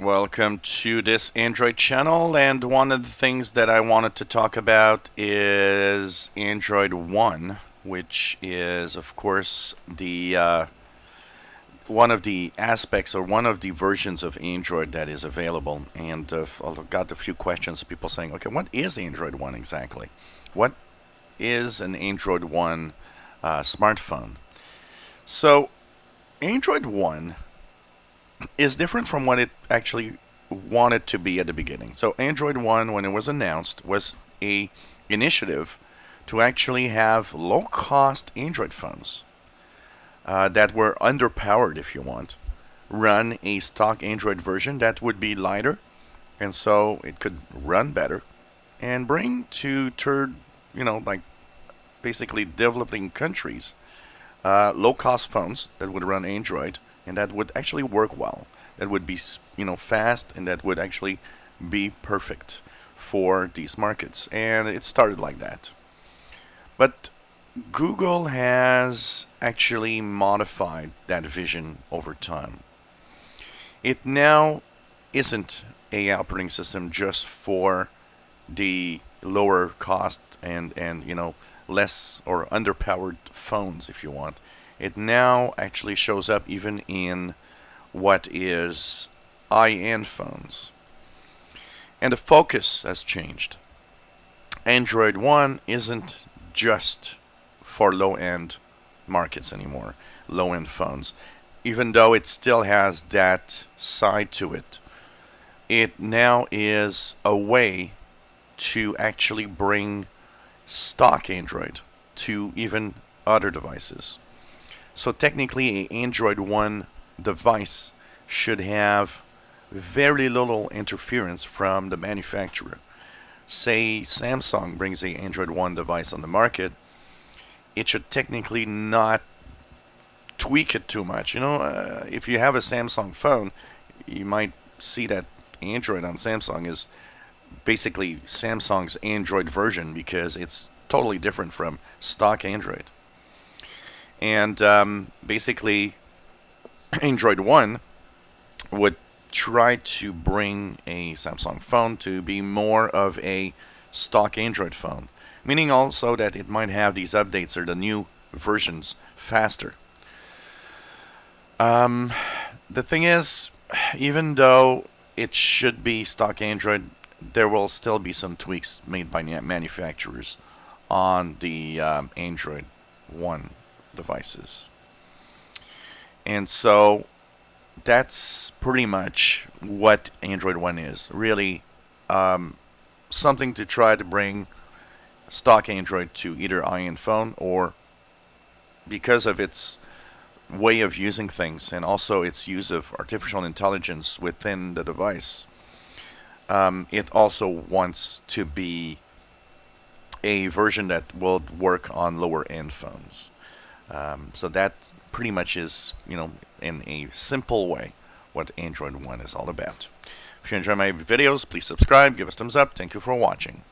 Welcome to this Android channel, and one of the things that I wanted to talk about is Android One, which is of course the one of the aspects or one of the versions of Android that is available. And I've got a few questions, people saying, okay, what is Android One exactly? What is an Android One smartphone? So Android One is different from what it actually wanted to be at the beginning. So Android One, when it was announced, was a initiative to actually have low-cost Android phones that were underpowered, if you want, run a stock Android version that would be lighter, and so it could run better, and bring to like basically developing countries low-cost phones that would run Android and that would actually work well, that would be fast, and that would actually be perfect for these markets. And it started like that. But Google has actually modified that vision over time. It now isn't a operating system just for the lower cost and less or underpowered phones, if you want. It now actually shows up even in what is high-end phones. And the focus has changed. Android One isn't just for low-end markets anymore, low-end phones. Even though it still has that side to it, it now is a way to actually bring stock Android to even other devices. So technically, an Android One device should have very little interference from the manufacturer. Say Samsung brings an Android One device on the market, it should technically not tweak it too much. If you have a Samsung phone, you might see that Android on Samsung is basically Samsung's Android version because it's totally different from stock Android. And basically, Android One would try to bring a Samsung phone to be more of a stock Android phone, meaning also that it might have these updates or the new versions faster. The thing is, even though it should be stock Android, there will still be some tweaks made by manufacturers on the Android One devices. And so that's pretty much what Android One is. Really something to try to bring stock Android to either high-end phone, or because of its way of using things and also its use of artificial intelligence within the device, it also wants to be a version that will work on lower-end phones. So that pretty much is, in a simple way, what Android One is all about. If you enjoy my videos, please subscribe, give us a thumbs up. Thank you for watching.